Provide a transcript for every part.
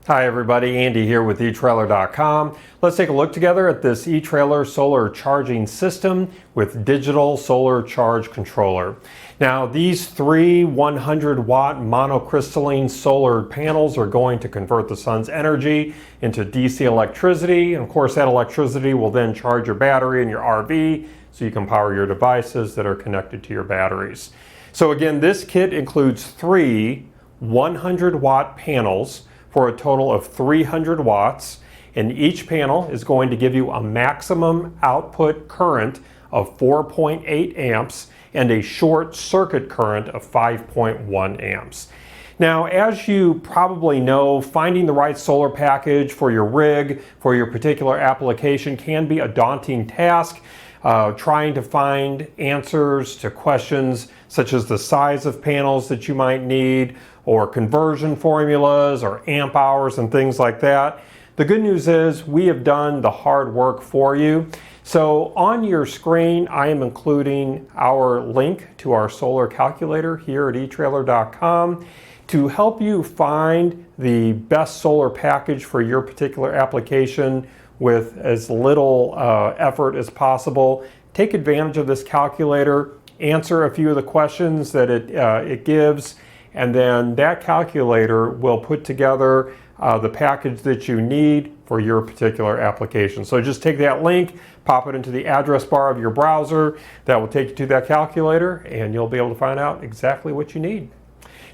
Hi everybody, Andy here with etrailer.com. Let's take a look together at this etrailer solar charging system with digital solar charge controller. Now these three 100 watt monocrystalline solar panels are going to convert the sun's energy into DC electricity, and of course that electricity will then charge your battery in your RV so you can power your devices that are connected to your batteries. So again, this kit includes three 100 watt panels for a total of 300 watts, and each panel is going to give you a maximum output current of 4.8 amps and a short circuit current of 5.1 amps. Now, as you probably know, finding the right solar package for your rig, for your particular application can be a daunting task. Trying to find answers to questions such as the size of panels that you might need, or conversion formulas, or amp hours and things like that. The good news is we have done the hard work for you. So on your screen, I am including our link to our solar calculator here at etrailer.com to help you find the best solar package for your particular application with as little effort as possible. Take advantage of this calculator, answer a few of the questions that it gives, and then that calculator will put together the package that you need for your particular application. So just take that link, pop it into the address bar of your browser. That will take you to that calculator, and you'll be able to find out exactly what you need.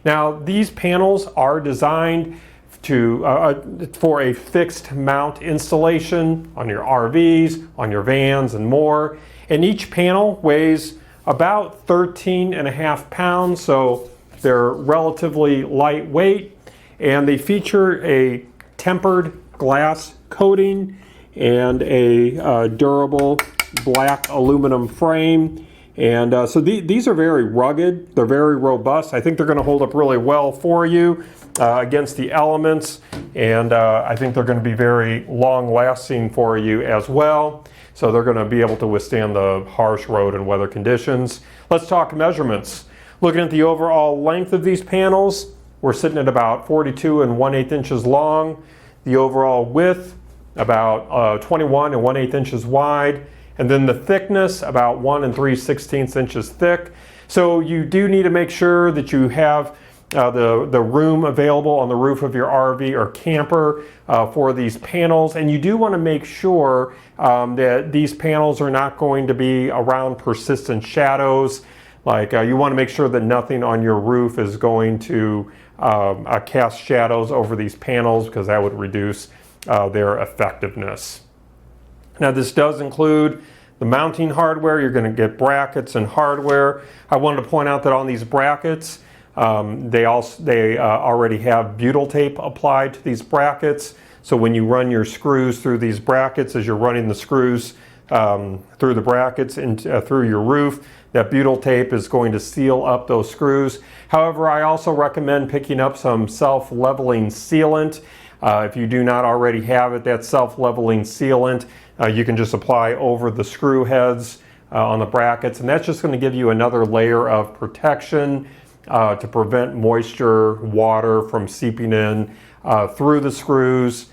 Now, these panels are designed for a fixed mount installation on your RVs, on your vans, and more. And each panel weighs about 13.5 pounds, so they're relatively lightweight, and they feature a tempered glass coating and a durable black aluminum frame. And so these are very rugged, they're very robust. I think they're going to hold up really well for you against the elements, and I think they're going to be very long lasting for you as well. So they're going to be able to withstand the harsh road and weather conditions. Let's talk measurements. Looking at the overall length of these panels, we're sitting at about 42 1/8 inches long. The overall width, about 21 1/8 inches wide. And then the thickness, about 1 3/16 inches thick. So you do need to make sure that you have the room available on the roof of your RV or camper for these panels. And you do want to make sure that these panels are not going to be around persistent shadows. Like you want to make sure that nothing on your roof is going to cast shadows over these panels, because that would reduce their effectiveness. Now this does include the mounting hardware. You're going to get brackets and hardware. I wanted to point out that on these brackets, they already have butyl tape applied to these brackets. So when you run your screws through these brackets, as you're running the screws through the brackets and through your roof, that butyl tape is going to seal up those screws. However, I also recommend picking up some self-leveling sealant. If you do not already have it, that self-leveling sealant, you can just apply over the screw heads on the brackets, and that's just going to give you another layer of protection to prevent moisture, water from seeping in through the screws,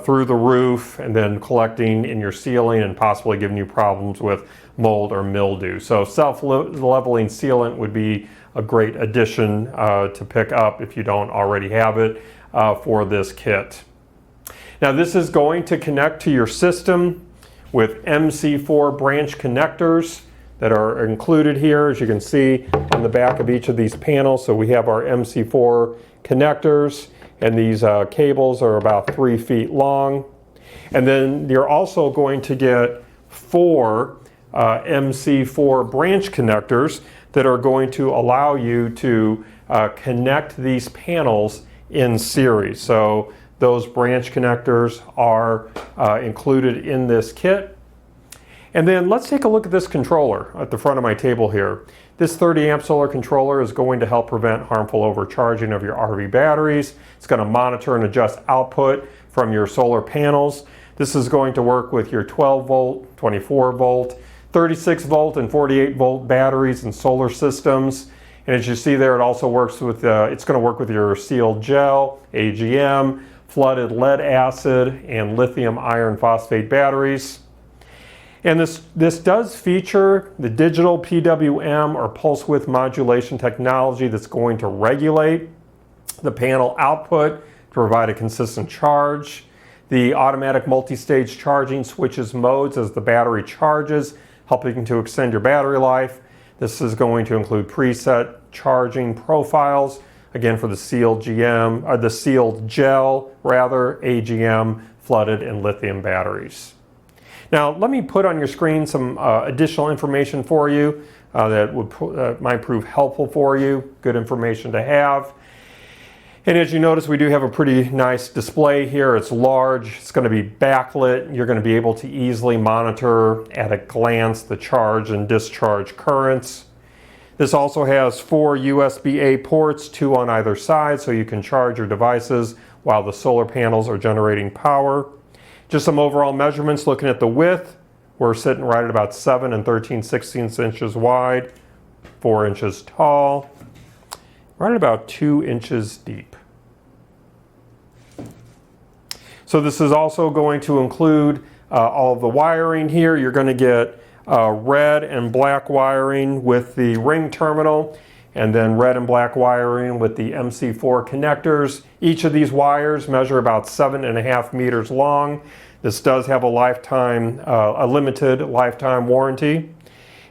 through the roof, and then collecting in your ceiling and possibly giving you problems with mold or mildew. So self-leveling sealant would be a great addition to pick up if you don't already have it for this kit. Now this is going to connect to your system with MC4 branch connectors that are included here, as you can see on the back of each of these panels. So we have our MC4 connectors, and these cables are about 3 feet long. And then you're also going to get 4 MC4 branch connectors that are going to allow you to connect these panels in series. So those branch connectors are included in this kit. And then let's take a look at this controller at the front of my table here. This 30 amp solar controller is going to help prevent harmful overcharging of your RV batteries. It's going to monitor and adjust output from your solar panels. This is going to work with your 12 volt, 24 volt, 36 volt, and 48 volt batteries and solar systems. And as you see there, it also works with, it's going to work with your sealed gel, AGM, flooded lead acid and lithium iron phosphate batteries. And this does feature the digital PWM or pulse width modulation technology that's going to regulate the panel output to provide a consistent charge. The automatic multi-stage charging switches modes as the battery charges, helping to extend your battery life. This is going to include preset charging profiles, again for the sealed gel AGM flooded and lithium batteries. Now, let me put on your screen some additional information for you that might prove helpful for you. Good information to have. And as you notice, we do have a pretty nice display here. It's large, it's going to be backlit. You're going to be able to easily monitor at a glance the charge and discharge currents. This also has 4 USB-A ports, 2 on either side, so you can charge your devices while the solar panels are generating power. Just some overall measurements, looking at the width, we're sitting right at about 7 13/16 inches wide, 4 inches tall, right at about 2 inches deep. So this is also going to include all of the wiring here. You're going to get red and black wiring with the ring terminal, and then red and black wiring with the MC4 connectors. Each of these wires measure about 7.5 meters long. This does have a limited lifetime warranty.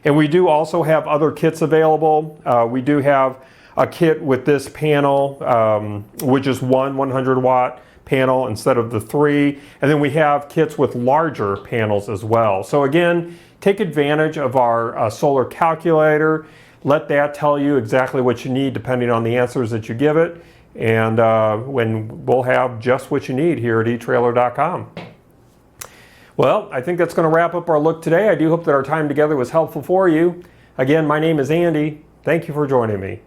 And we do also have other kits available. We do have a kit with this panel, which is one 100-watt panel instead of the 3. And then we have kits with larger panels as well. So again, take advantage of our solar calculator. Let that tell you exactly what you need depending on the answers that you give it. And when we'll have just what you need here at etrailer.com. Well, I think that's going to wrap up our look today. I do hope that our time together was helpful for you. Again, my name is Andy. Thank you for joining me.